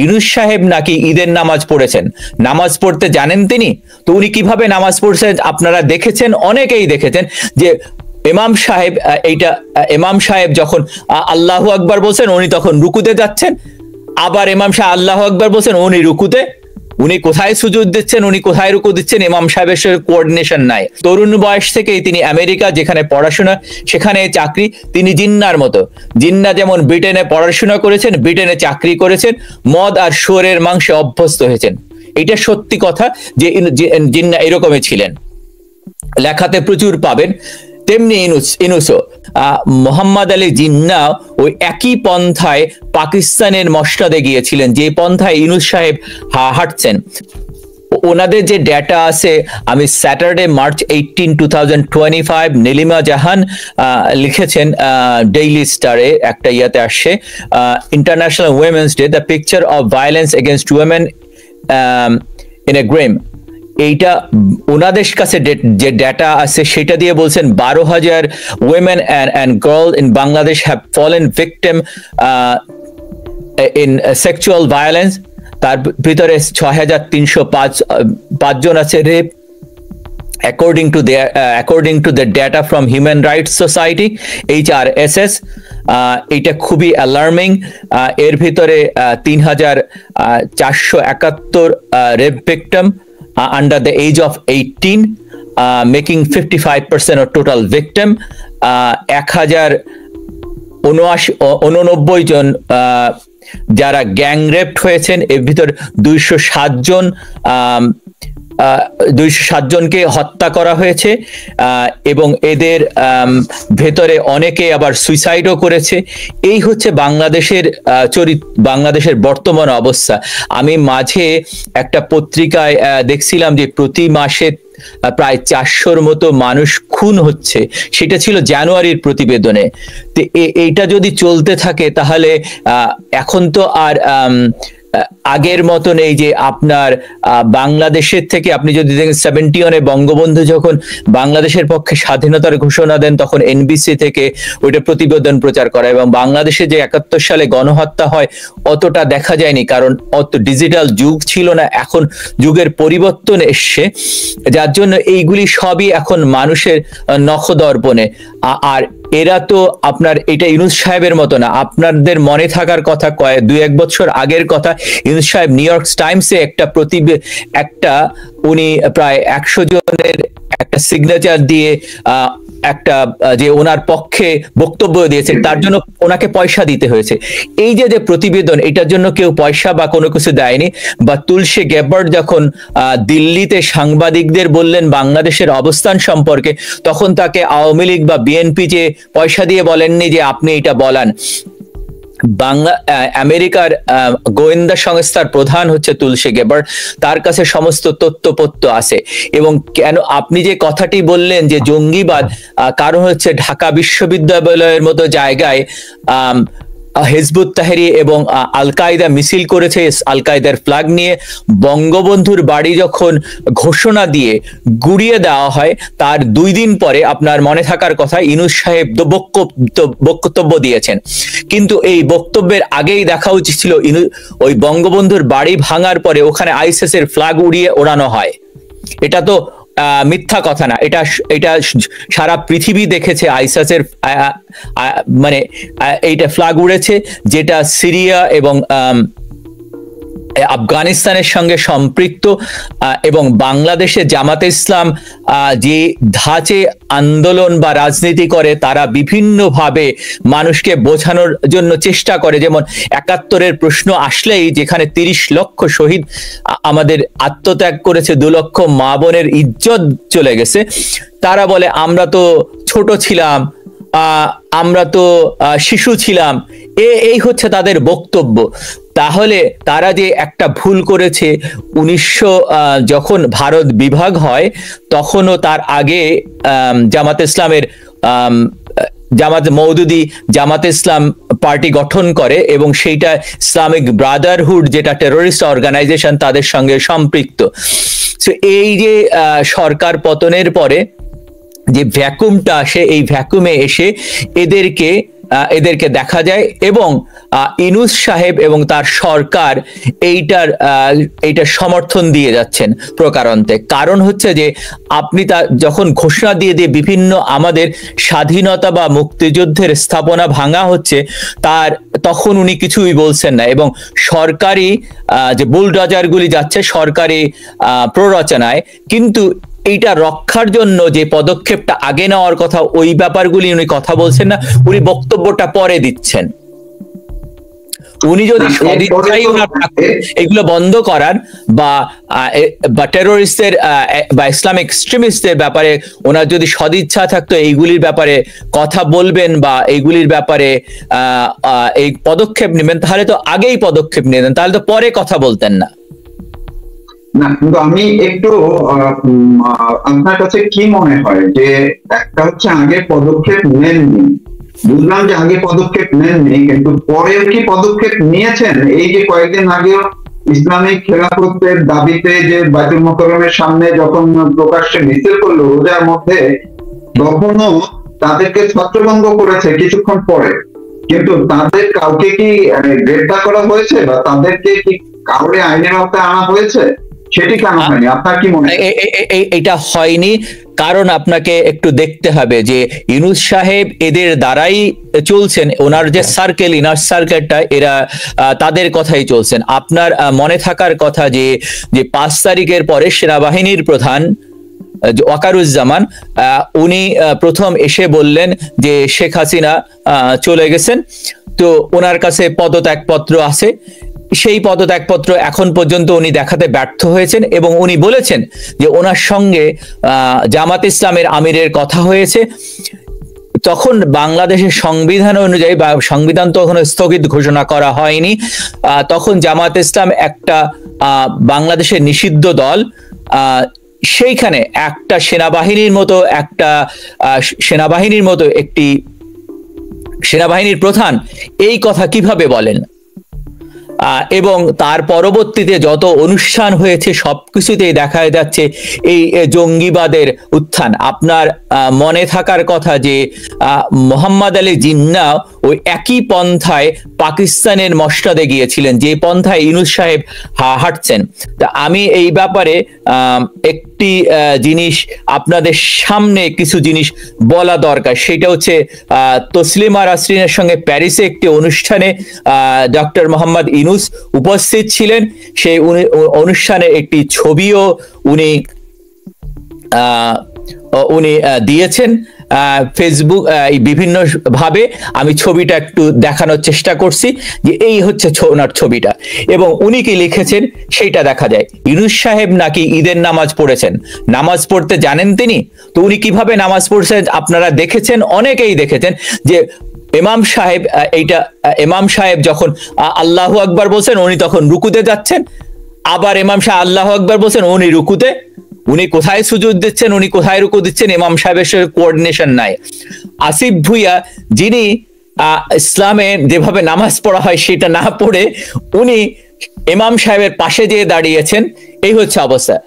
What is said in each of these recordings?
ইউনূস সাহেব নাকি ঈদের নামাজ পড়েছেন, নামাজ পড়তে জানেন তিনি। তো উনি কিভাবে নামাজ পড়ছেন আপনারা দেখেছেন, অনেকেই দেখেছেন যে ইমাম সাহেব ইমাম সাহেব যখন আল্লাহু আকবার বলছেন উনি তখন রুকুতে যাচ্ছেন, আবার ইমাম সাহেব আল্লাহু আকবার বলছেন উনি রুকুতে। উনি কোথায় সুজুদ দিচ্ছেন, উনি কোথায় রুকু দিচ্ছেন, ইমাম সাহেবের সাথে কোঅর্ডিনেশন নাই। তরুণ বয়স থেকেই তিনি আমেরিকা, যেখানে পড়াশোনা সেখানে চাকরি, তিনি জিন্নার মতো, জিন্না যেমন ব্রিটেনে পড়াশোনা করেছেন, ব্রিটেনে চাকরি করেছেন, মদ আর শুয়োরের মাংসে অভ্যস্ত হয়েছেন। এটা সত্যি কথা যে জিন্না এরকমই ছিলেন, লেখাতে প্রচুর পাবেন। তেমনি ইনুসও মোহাম্মদ আলী জিন্না ওই একই পন্থায় পাকিস্তানের মসনদে গিয়েছিলেন, যে পন্থায় ইউনূস সাহেব হাঁটছেন। ওনাদের যে ডেটা আছে, আমি স্যাটারডে মার্চ 18, 2025 নীলিমা জাহান লিখেছেন ডেইলি স্টারে, একটা ইয়াতে আসছে, International Women's Day, the picture of violence against women in a frame. এইটা ওনাদের কাছে যে ডেটা আছে সেটা দিয়ে বলছেন 12,000 women and girls in Bangladesh have fallen victim in sexual violence। তার ভিতরে 6,305 জন আছে rape, according to the data from Human Rights Society, HRSS। এটা খুবই অ্যালার্মিং। এর ভিতরে 3,471 rape victim under the age of 18, making 55% of total victim। 1,089 জন যারা gang raped হয়েছেন, এর ভিতর 207 জন 207 জনকে হত্যা করা হয়েছে, এবং এদের ভেতরে অনেকে আবার সুইসাইডও করেছে। এই হচ্ছে বাংলাদেশের বর্তমান অবস্থা। আমি মাঝে একটা পত্রিকায় দেখছিলাম যে প্রতি মাসে প্রায় 400-র মতো মানুষ খুন হচ্ছে, সেটা ছিল জানুয়ারির প্রতিবেদনে। তো এইটা যদি চলতে থাকে তাহলে এখন তো আর আগের মতন এই যে আপনার বাংলাদেশের থেকে আপনি যদি দেখেন 71-এ বঙ্গবন্ধু যখন বাংলাদেশের পক্ষে স্বাধীনতার ঘোষণা দেন, তখন এনবিসি থেকে ওইটা প্রতিবেদন প্রচার করা, এবং বাংলাদেশে যে 71 সালে গণহত্যা হয় অতটা দেখা যায়নি, কারণ অত ডিজিটাল যুগ ছিল না। এখন যুগের পরিবর্তন এসছে, যার জন্য এইগুলি সবই এখন মানুষের নখদর্পণে। আর এরা তো আপনার এটা ইউনূস সাহেবের মতো না। আপনাদের মনে থাকার কথা, 2-1 বছর আগের কথা, ইউনূস সাহেব নিউ ইয়র্ক টাইমসে একটা উনি প্রায় 100 জনের একটা সিগনেচার দিয়ে একটা যে ওনার পক্ষে বক্তব্য দিয়েছেন, তার জন্য ওনাকে পয়সা দিতে হয়েছে। এই যে প্রতিবেদন, এটার জন্য কেউ পয়সা বা কোনো কিছু দেয়নি। বা তুলসী গ্যাবার্ড যখন দিল্লিতে সাংবাদিকদের বললেন বাংলাদেশের অবস্থান সম্পর্কে, তখন তাকে আওয়ামী লীগ বা বিএনপি যে পয়সা দিয়ে বলেননি যে আপনি এটা বলান। আমেরিকার গোয়েন্দা সংস্থার প্রধান হচ্ছে তুলসী গ্যাবার্ড, তার কাছে সমস্ত তথ্যপত্র আছে। এবং কেন আপনি যে কথাটি বললেন যে জঙ্গিবাদ, কারণ হচ্ছে ঢাকা বিশ্ববিদ্যালয়ের মতো জায়গায় হিজবুত তাহরির এবং আল কায়দা মিছিল করেছে আল কায়দার ফ্ল্যাগ নিয়ে। বঙ্গবন্ধুর বাড়ি যখন ঘোষণা দিয়ে গুড়িয়ে দেওয়া হয়, তার 2 দিন পরে আপনার মনে থাকার কথা ইউনূস সাহেব বক্তব্য দিয়েছেন, কিন্তু এই বক্তব্যের আগেই দেখা উচিত ছিল ওই বঙ্গবন্ধুর বাড়ি ভাঙার পরে ওখানে আইএসএস এর ফ্ল্যাগ ওড়ানো হয়। এটা তো মিথ্যা কথা না, এটা সারা পৃথিবী দেখেছে। আইএসএস মানে এইটা ফ্ল্যাগ উড়েছে, যেটা সিরিয়া এবং আফগানিস্তানের সঙ্গে সম্পৃক্ত। এবং বাংলাদেশে জামাতে ইসলাম যে ধাঁচে আন্দোলন বা রাজনীতি করে, তারা বিভিন্নভাবে মানুষকে বোঝানোর জন্য চেষ্টা করে। যেমন 71-এর প্রশ্ন আসলেই, যেখানে 30 লক্ষ শহীদ আমাদের আত্মত্যাগ করেছে, 2 লক্ষ মা বোনের ইজ্জত চলে গেছে, তারা বলে আমরা তো ছোট ছিলাম, আমরা তো শিশু ছিলাম। এই হচ্ছে তাদের বক্তব্য। তাহলে তারা যে একটা ভুল করেছে, 1900 যখন ভারত বিভাগ হয় তখনও তার আগে জামাতে ইসলামের মওদুদি জামাতে ইসলাম পার্টি গঠন করে, এবং সেইটা ইসলামিক ব্রাদারহুড, যেটা টেররিস্ট অর্গানাইজেশন, তাদের সঙ্গে সম্পৃক্ত। সো এই যে সরকার পতনের পরে যে ভ্যাকুমটা আসে, এই ভ্যাকুমে এসে এদেরকে এদেরকে দেখা যায়, এবং ইউনূস সাহেব এবং তার সরকার এইটার সমর্থন দিয়ে যাচ্ছেন প্রকারান্তে। কারণ হচ্ছে যে আপনি যখন ঘোষণা দিয়ে বিভিন্ন আমাদের স্বাধীনতা বা মুক্তিযুদ্ধের স্থাপনা ভাঙা হচ্ছে, তখন উনি কিছুই বলছেন না, এবং সরকারি যে বুলডোজারগুলি যাচ্ছে সরকারি প্ররোচনায়, কিন্তু এইটা রক্ষার জন্য যে পদক্ষেপটা আগে নেওয়ার কথা ওই ব্যাপারগুলি উনি কথা বলছেন না, উনি বক্তব্যটা পরে দিচ্ছেন। উনি যদি সদিচ্ছাই ওনার এগুলো বন্ধ করার বা টেরোরিস্টদের বা ইসলামিক এক্সট্রিমিস্টদের ব্যাপারে ওনার যদি সদিচ্ছা থাকতো এইগুলির ব্যাপারে কথা বলবেন বা এইগুলির ব্যাপারে এই পদক্ষেপ নেবেন, তাহলে তো আগেই পদক্ষেপ নিতেন, তাহলে তো পরে কথা বলতেন না। না, কিন্তু আমি একটু আপনার কাছে কি মনে হয় যে একটা হচ্ছে আগে পদক্ষেপ নেননি, বুঝলাম যে আগে পদক্ষেপ নেননি, কিন্তু পরেও কি পদক্ষেপ নিয়েছেন? এই যে কয়েকদিন আগে ইসলামিক খেলাফতের দাবিতে যে বাইতুল মোকাররমের সামনে যখন প্রকাশ্যে মিছিল করলো রোজার মধ্যে, তখনও তাদেরকে ছত্রভঙ্গ করেছে কিছুক্ষণ পরে, কিন্তু তাদের কাউকে কি গ্রেফতার করা হয়েছে বা তাদেরকে কি কাউরে আইনের আওতায় আনা হয়েছে? সেটি কেন হয়নি? আপনার কি মনে হয়? এটা হয়নি কারণ আপনাকে একটু দেখতে হবে যে ইউনূস সাহেব এদের দ্বারাই চলছেন, ওনার যে সার্কেল, ইনার সার্কেলটা, এরা তাদের কথাই চলছেন। আপনার মনে থাকার কথা যে 5 তারিখের পরে সেনাবাহিনীর প্রধান ওয়াকারুজ্জামান উনি প্রথম এসে বললেন যে শেখ হাসিনা চলে গেছেন, তো ওনার কাছে পদত্যাগপত্র আছে। সেই পদত্যাগপত্র এখন পর্যন্ত উনি দেখাতে ব্যর্থ হয়েছেন, এবং উনি বলেছেন যে ওনার সঙ্গে জামাত ইসলামের আমিরের কথা হয়েছে। তখন বাংলাদেশের সংবিধান অনুযায়ী, বা সংবিধান তখন স্থগিত ঘোষণা করা হয়নি, তখন জামাত ইসলাম একটা বাংলাদেশের নিষিদ্ধ দল, সেইখানে একটা সেনাবাহিনীর মতো একটি সেনাবাহিনীর প্রধান এই কথা কিভাবে বলেন? এবং তার পরবর্তীতে যত অনুষ্ঠান হয়েছে সবকিছুতেই দেখা যাচ্ছে এই জঙ্গিবাদের উত্থান। আপনার মনে থাকার কথা যে মোহাম্মদ আলী জিন্না ওই একই পন্থায় পাকিস্তানের মসনদে গিয়েছিলেন, যে পন্থায় ইউনূস সাহেব হাঁটছেন। তা আমি এই ব্যাপারে একটি জিনিস আপনাদের সামনে কিছু জিনিস বলা দরকার, সেটা হচ্ছে তসলিমা নাসরিনের সঙ্গে প্যারিসে একটি অনুষ্ঠানে ডক্টর মোহাম্মদ ইউনূস উপস্থিত ছিলেন। সেই অনুষ্ঠানে একটি ছবিও উনি দিয়েছেন ফেসবুক বিভিন্ন ভাবে। আমি ছবিটা একটু দেখানোর চেষ্টা করছি যে এই হচ্ছে ওনার ছবিটা, এবং উনি কি লিখেছেন সেইটা দেখা যায়। ইউনূস সাহেব নাকি ঈদের নামাজ পড়েছেন, নামাজ পড়তে জানেন তিনি, তো উনি কিভাবে নামাজ পড়ছেন আপনারা দেখেছেন, অনেকেই দেখেছেন যে ইমাম সাহেব যখন আল্লাহু আকবার বলছেন উনি তখন রুকুতে যাচ্ছেন, আবার ইমাম সাহেব আল্লাহু আকবার বলছেন উনি রুকুতে। উনি কোথায় সুজুদ দিচ্ছেন, উনি কোথায় রুকু দিচ্ছেন, ইমাম সাহেবের সাথে কোঅর্ডিনেশন নাই। আসিফ ভুইয়া, যিনি ইসলামে যেভাবে নামাজ পড়া হয় সেটা না পড়ে উনি ইমাম সাহেবের পাশে যেয়ে দাঁড়িয়েছেন, এই হচ্ছে অবস্থা।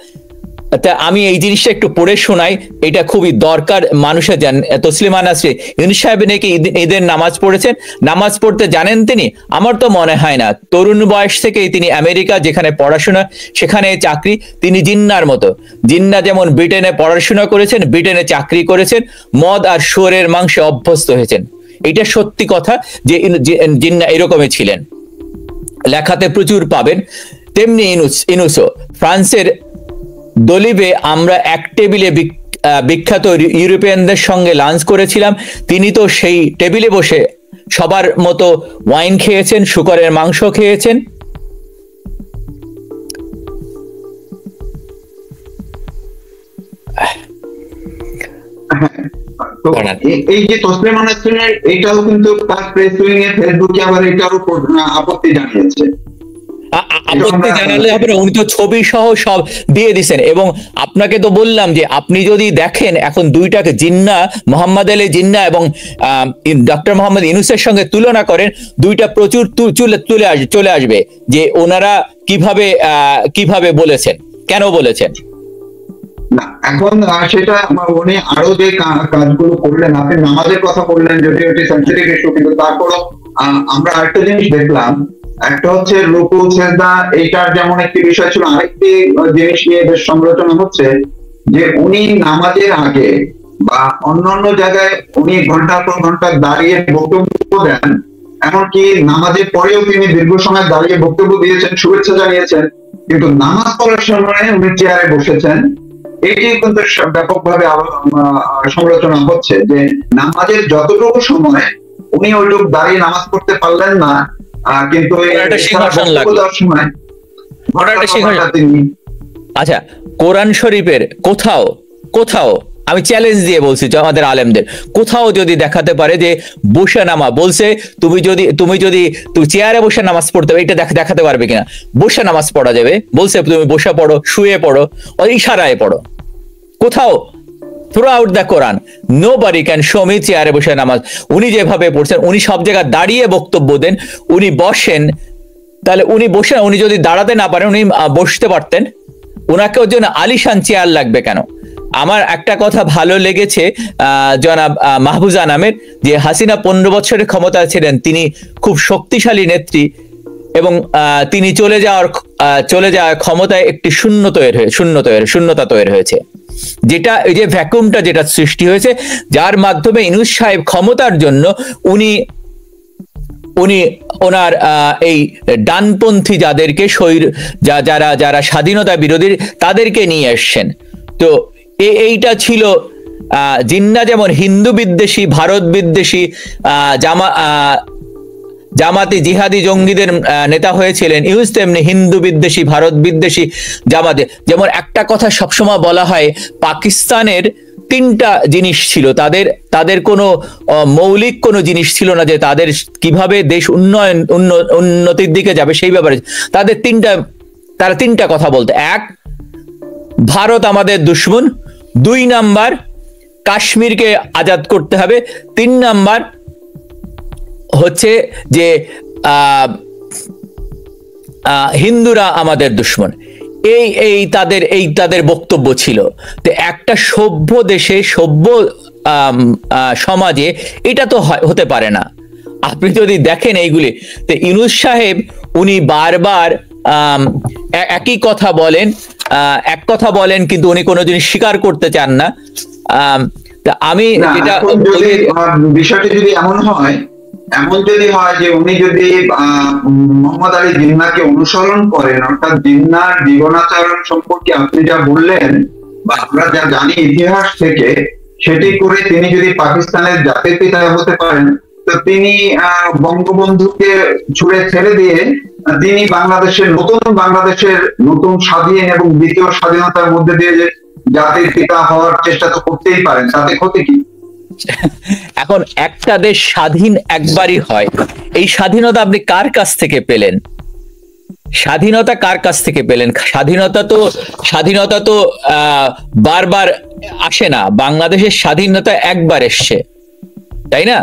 তা আমি এই জিনিসটা একটু পড়ে শোনাই, এটা খুবই দরকার মানুষের জান। তসলিমা নাসরিন, ইউনূস সাহেব নাকি ঈদের নামাজ পড়েছেন, নামাজ পড়তে জানেন তিনি? আমার তো মনে হয় না। তরুণ বয়স থেকেই তিনি আমেরিকা, যেখানে পড়াশোনা সেখানে চাকরি। তিনি জিন্নার মতো, জিন্না যেমন ব্রিটেনে পড়াশোনা করেছেন, ব্রিটেনে চাকরি করেছেন, মদ আর শুয়োরের মাংসে অভ্যস্ত হয়েছেন। এটা সত্যি কথা যে জিন্না এরকমই ছিলেন, লেখাতে প্রচুর পাবেন। তেমনি ইউনূসও ফ্রান্সের দলিবে আমরা এক টেবিলে বিখ্যাত ইউরোপিয়ানদের সঙ্গে লাঞ্চ করেছিলাম। তিনি তো সেই টেবিলে বসে সবার মতো ওয়াইন খেয়েছেন, শূকরের মাংস খেয়েছেন। এই যে তসলিমা নাসরিনের, এটাও কিন্তু তার প্রেস উইং এ ফেসবুকে আবার এটার উপর আপত্তি জানিয়েছে। আপত্তি জানালে হবে না, উনি তো ছবি সহ সব দিয়ে দিচ্ছেন। এবং আপনাকে তো বললাম যে আপনি যদি দেখেন এখন দুইটাকে, জিন্না, মোহাম্মদ আলী জিন্না এবং ডক্টর মোহাম্মদ ইউনূসের সঙ্গে তুলনা করেন, দুইটা প্রচুর চলে আসবে যে ওনারা কিভাবে বলেছেন, কেন বলেছেন। না এখন সেটা উনি আরো যে কাজগুলো করলেন, আপনি নামাজের কথা বললেন, যদিও এটি সেন্সিটিভ ইস্যু, কিন্তু তারপরও আমরা আরেকটা জিনিস দেখলাম, একটা হচ্ছে রুকু সেজদা, এইটার যেমন একটি বিষয় ছিল, আরেকটি জিনিস নিয়ে বেশ সমালোচনা হচ্ছে যে উনি নামাজের আগে বা অন্যান্য জায়গায় উনি ঘন্টার পর ঘন্টা দাঁড়িয়ে বক্তব্য দেন, এমনকি নামাজের পরেও তিনি দীর্ঘ সময় দাঁড়িয়ে বক্তব্য দিয়েছেন, শুভেচ্ছা জানিয়েছেন, কিন্তু নামাজ পড়ার সময় উনি চেয়ারে বসেছেন। এটি কিন্তু ব্যাপকভাবে সমালোচনা হচ্ছে যে নামাজের যতটুকু সময় উনি ওইটুকু দাঁড়িয়ে নামাজ পড়তে পারলেন না, কিন্তু সময় তিনি। আচ্ছা, কোরআন শরীফের কোথাও কোথাও আমি চ্যালেঞ্জ দিয়ে বলছি আমাদের আলেমদের, কোথাও যদি দেখাতে পারে যে বসে নামা বলছে, তুমি যদি চেয়ারে বসে নামাজ পড়তে হবে, এটা দেখাতে পারবে কিনা? বসে নামাজ পড়া যাবে বলছে, তুমি বসে পড়ো, শুয়ে পড়ো, ইশারায় পড়ো। কোথাও through out the Quran nobody can show me চেয়ারে বসে নামাজ। উনি যেভাবে পড়ছেন, উনি সব জায়গায় দাঁড়িয়ে বক্তব্য দেন, উনি বসেন, তাহলে উনি বসেন, উনি যদি দাঁড়াতে না পারেন উনি বসতে পারতেন, ওনাকে ওর জন্য আলিশান চেয়ার লাগবে কেন? আমার একটা কথা ভালো লেগেছে জনাব মাহফুজা নামের, যে হাসিনা 15 বছরের ক্ষমতা ছিলেন, তিনি খুব শক্তিশালী নেত্রী, এবং তিনি চলে যাওয়ার ক্ষমতায় একটি শূন্যতা তৈরি হয়েছে, যেটা এই যে ভ্যাকুমটা যেটা সৃষ্টি হয়েছে, যার মাধ্যমে ইউনূস সাহেব ক্ষমতার জন্য উনি ওনার এই ডানপন্থী যাদেরকে যারা স্বাধীনতা বিরোধী তাদেরকে নিয়ে এসছেন। তো এইটা ছিল জিন্না যেমন হিন্দু বিদ্বেষী, ভারত বিদ্বেষী, জামাতি জিহাদি জঙ্গিদের নেতা হয়েছিলেন, ইউনূস তেমনি হিন্দু বিদ্বেষী, ভারত বিদ্বেষী, জামাতে। যেমন একটা কথা সবসময় বলা হয়, পাকিস্তানের 3টা জিনিস ছিল, তাদের কোনো মৌলিক কোনো জিনিস ছিল না যে তাদের কিভাবে দেশ উন্নতির দিকে যাবে সেই ব্যাপারে তারা 3টা কথা বলতো। 1, ভারত আমাদের দুশমন, 2 নাম্বার কাশ্মীরকে আজাদ করতে হবে, 3 নাম্বার হচ্ছে যে হিন্দুরা আমাদের দুশমন। এই তাদের বক্তব্য ছিল। তো একটা সভ্য দেশে, সভ্য সমাজে এটা তো হতে পারে না। আপনি যদি দেখেন এইগুলি, তো ইউনূস সাহেব উনি বারবার একই কথা বলেন, এক কথা বলেন, কিন্তু উনি কোনো জিনিস স্বীকার করতে চান না। আমি বিষয়টি যদি এমন হয় যে উনি যদি মোহাম্মদ আলী জিন্নাহকে অনুসরণ করেন, অর্থাৎ জিন্নাহর জীবনাচরণ সম্পর্কে আপনি যা বললেন বা আমরা যা জানি ইতিহাস থেকে, সেটি করে তিনি যদি পাকিস্তানের জাতির পিতা হতে পারেন, তো তিনি বঙ্গবন্ধুকে ছুড়ে ছেড়ে দিয়ে তিনি বাংলাদেশের নতুন স্বাধীন এবং দ্বিতীয় স্বাধীনতার মধ্যে দিয়ে যে জাতির পিতা হওয়ার চেষ্টা তো করতেই পারেন, তাতে ক্ষতি কি? এখন একটা দেশ স্বাধীন একবারই হয়, এই স্বাধীনতা আপনি কার কাছ থেকে পেলেন? স্বাধীনতা তো বারবার আসে না। বাংলাদেশের স্বাধীনতা একবার এসছে, তাই না?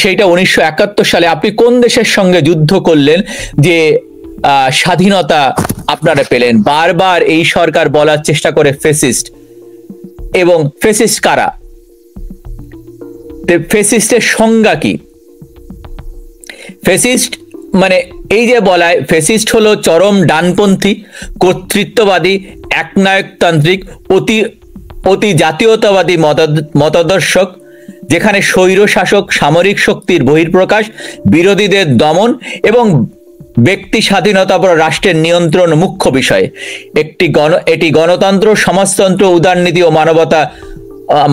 সেইটা 1971 সালে। আপনি কোন দেশের সঙ্গে যুদ্ধ করলেন যে স্বাধীনতা আপনারা পেলেন? বারবার এই সরকার বলার চেষ্টা করে ফ্যাসিস্ট, এবং ফ্যাসিস্ট কারা? ফ্যাসিস্টের সংজ্ঞা কি? ফ্যাসিস্ট মানে এই যে বলায়, ফ্যাসিস্ট হলো চরম ডানপন্থী, কর্তৃত্ববাদী, একনায়কতান্ত্রিক, অতি জাতীয়তাবাদী মতাদর্শক, যেখানে স্বৈর শাসক সামরিক শক্তির বহিঃপ্রকাশ, বিরোধীদের দমন এবং ব্যক্তি স্বাধীনতার উপর রাষ্ট্রের নিয়ন্ত্রণ মুখ্য বিষয়। এটি গণতন্ত্র, সমাজতন্ত্র, উদারনীতি ও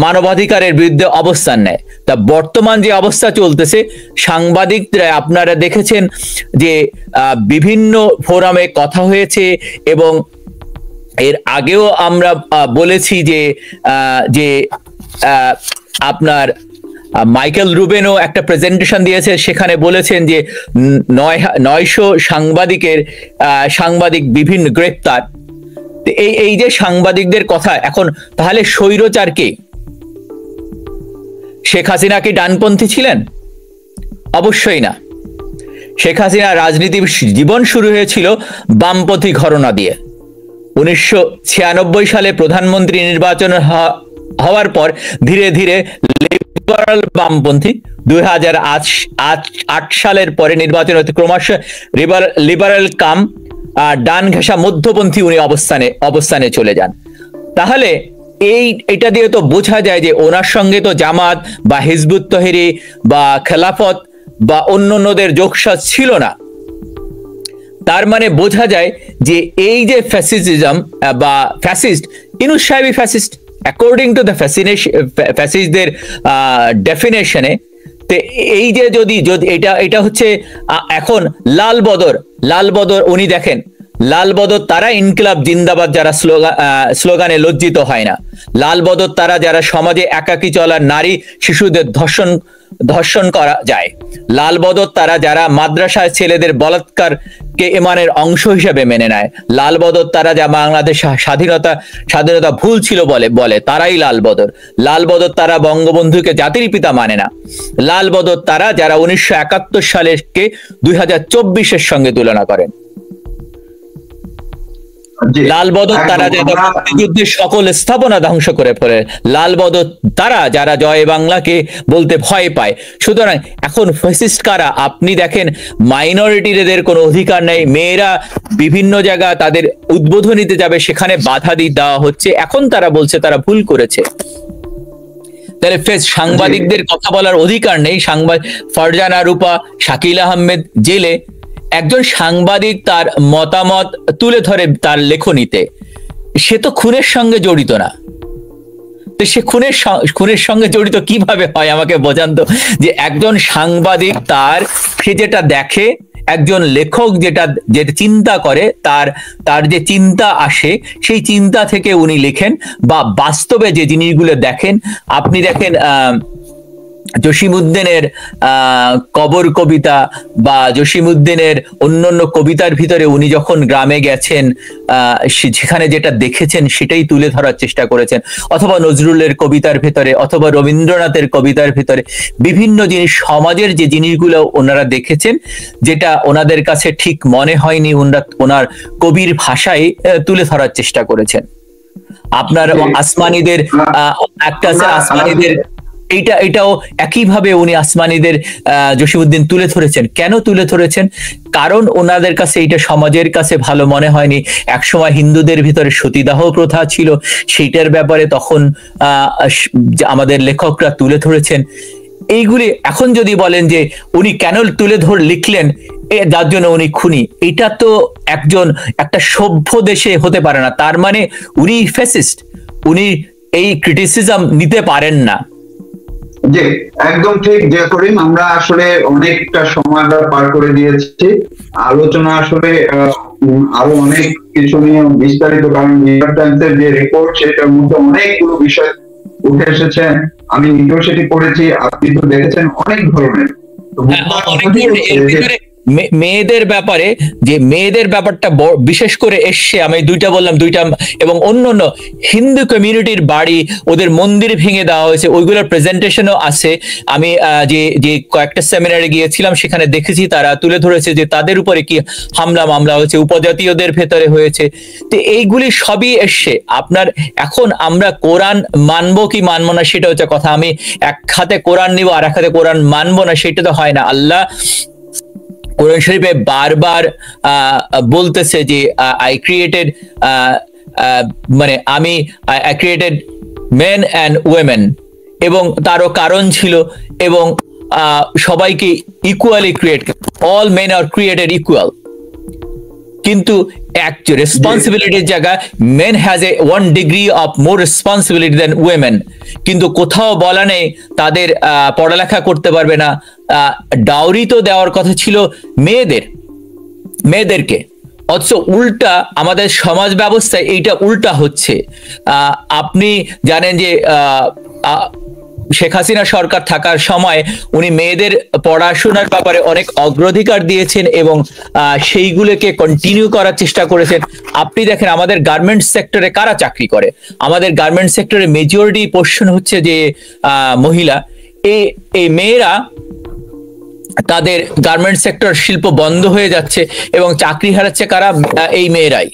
মানবাধিকারের বিরুদ্ধে অবস্থান নেয়। তা বর্তমান যে অবস্থা চলতেছে, সাংবাদিকরা আপনারা দেখেছেন যে বিভিন্ন ফোরামে কথা হয়েছে, এবং এর আগেও আমরা বলেছি যে আপনার মাইকেল রুবেনও একটা প্রেজেন্টেশন দিয়েছে, সেখানে বলেছেন যে 900 সাংবাদিক বিভিন্ন গ্রেপ্তার। এই যে সাংবাদিকদের কথা, এখন তাহলে স্বৈরচার কে? শেখ হাসিনা কি ডানপন্থী ছিলেন? অবশ্যই না। শেখ হাসিনা রাজনীতির জীবন শুরু হয়েছিল বামপন্থী ঘরানা দিয়ে, 1996 সালে প্রধানমন্ত্রী নির্বাচন হওয়ার পর ধীরে ধীরে লিবারাল বামপন্থী, 2008 সালের পরে নির্বাচন হতে ক্রমশ লিবারাল কাম ডান ঘেঁষা মধ্যপন্থী উনি অবস্থানে চলে যান। তাহলে এটা দিয়ে তো বোঝা যায় যে ওনার সঙ্গে তো জামাত বা হিজবুত তহরির বা খেলাফত বা অন্যদের যোগসাজ ছিল না। তার মানে বোঝা যায় যে এই যে ফ্যাসিজম বা ফ্যাসিস্ট, ইউনূস সাহেবই ফ্যাসিস্ট অ্যাকর্ডিং টু দ্য ফ্যাসিস্টদের ডেফিনেশনে। তো এই যে যদি এটা হচ্ছে এখন লাল বদর উনি দেখেন, লাল বদর তারা ইনকিলাব জিন্দাবাদ যারা স্লোগানে লজ্জিত হয় না, লাল বদর তারা যারা সমাজে একাকী চলার নারী শিশুদের ধর্ষণ করা যায়, লাল বদর তারা যারা মাদ্রাসায় ছেলেদের বলাৎকারকে ইমানের অংশ হিসেবে মেনে নেয়, লাল বদর তারা যা বাংলাদেশ স্বাধীনতা ভুল ছিল বলে তারাই লাল বদর তারা বঙ্গবন্ধুকে জাতির পিতা মানে না, লাল বদর তারা যারা 1971 সালকে 2024-এর সঙ্গে তুলনা করেন, লাল বদর তারা যারা মুক্তিযুদ্ধের সকল স্থাপনা ধ্বংস করে ফেলে, লাল বদর তারা যারা জয় বাংলাকে বলতে ভয় পায়। সুতরাং এখন ফ্যাসিস্ট কারা? আপনি দেখেন মাইনরিটিদের কোনো অধিকার নেই, মেয়েরা বিভিন্ন জায়গা তাদের উদ্বোধনীতে যাবে সেখানে বাধা দেওয়া হচ্ছে, এখন তারা বলছে তারা ভুল করেছে। তাহলে সাংবাদিকদের কথা বলার অধিকার নেই। ফারজানা রূপা, শাকিল আহমেদ জেলে, একজন সাংবাদিক তার মতামত তুলে ধরে তার লেখনীতে, সে তো খুনের সঙ্গে জড়িত না। তো সে খুনের সঙ্গে জড়িত কিভাবে হয় আমাকে বোঝান তো, যে একজন সাংবাদিক সে যেটা দেখে, একজন লেখক যেটা চিন্তা করে, তার যে চিন্তা আসে সেই চিন্তা থেকে উনি লেখেন, বা বাস্তবে যে জিনিসগুলো দেখেন। আপনি দেখেন জসিমউদ্দিনের কবর কবিতা বা জসিমউদ্দিনের অন্যান্য কবিতার ভিতরে উনি যখন গ্রামে গেছেন সেখানে যেটা দেখেছেন সেটাই তুলে ধরার চেষ্টা করেছেন, অথবা নজরুলের কবিতার ভিতরে, অথবা রবীন্দ্রনাথের কবিতার ভিতরে বিভিন্ন জিনিস, সমাজের যে জিনিসগুলো ওনারা দেখেছেন যেটা ওনাদের কাছে ঠিক মনে হয়নি, ওনার কবির ভাষায় তুলে ধরার চেষ্টা করেছেন। আপনার আসমানীদের একটা আছে, আসমানীদের এটাও একইভাবে উনি আসমানীদের জসিমউদ্দিন তুলে ধরেছেন। কেন তুলে ধরেছেন? কারণ ওনাদের কাছে এইটা সমাজের কাছে ভালো মনে হয়নি। একসময় হিন্দুদের ভিতরে সতীদাহ প্রথা ছিল, সেইটার ব্যাপারে তখন আমাদের লেখকরা তুলে ধরেছেন। এইগুলি এখন যদি বলেন যে উনি কেন লিখলেন যার জন্য উনি খুনি, এটা তো একটা সভ্য দেশে হতে পারে না। তার মানে উনি ফ্যাসিস্ট, উনি এই ক্রিটিসিজম নিতে পারেন না। জি, একদম ঠিক যে করিম, আমরা আসলে অনেকটা সময় পার করে দিয়েছি। আলোচনা আসলে আরো অনেক কিছু নিয়ে বিস্তারিত, কারণ নিউ ইয়র্ক টাইমসের যে রিপোর্ট সেটার মধ্যে অনেকগুলো বিষয় উঠে এসেছে। আমি নিজেও সেটি পড়েছি, আপনি তো দেখেছেন অনেক ধরনের। মেয়েদের ব্যাপারে যে মেয়েদের ব্যাপারটা বিশেষ করে এসছে, আমি দুইটা বললাম, এবং অন্য হিন্দু কমিউনিটির বাড়ি, ওদের মন্দির ভেঙে দেওয়া হয়েছে, ওইগুলোর প্রেজেন্টেশনও আছে। আমি যে কয়েকটা সেমিনারে গিয়েছিলাম সেখানে দেখেছি, তারা তুলে ধরেছে যে তাদের উপরে কি মামলা হয়েছে, উপজাতীয়দের ভেতরে হয়েছে। তো এইগুলি সবই এসছে। আপনার এখন আমরা কোরআন মানবো কি মানবো না সেটা হচ্ছে কথা। আমি এক হাতে কোরআন নিব আর এক হাতে কোরআন মানবো না, সেটা তো হয় না। আল্লাহ কোরআন শরীফে বারবার বলতেছে যে I created men and women, এবং তারও কারণ ছিল, এবং সবাইকে equally all men are created equal. কিন্তু রেসপন্সিবিলিটির জায়গায় men has one degree of more responsibility than women, কিন্তু কোথাও বলা নেই তাদের পড়ালেখা করতে পারবে না। ডাউরি তো দেওয়ার কথা ছিল মেয়েদেরকে, অথচ উল্টা আমাদের সমাজ ব্যবস্থায় এইটা উল্টা হচ্ছে। আপনি জানেন যে শেখ হাসিনা সরকার থাকার সময় উনি মেয়েদের পড়াশোনার ব্যাপারে অনেক অগ্রাধিকার দিয়েছেন এবং সেইগুলোকে কন্টিনিউ করার চেষ্টা করেছেন। আপনি দেখেন আমাদের গার্মেন্টস সেক্টরে কারা চাকরি করে, আমাদের গার্মেন্টস সেক্টরে মেজরিটি পোর্শন হচ্ছে যে মহিলা। এই মেয়েরা, তাদের গার্মেন্টস সেক্টর শিল্প বন্ধ হয়ে যাচ্ছে এবং চাকরি হারাচ্ছে কারা? এই মেয়েরাই।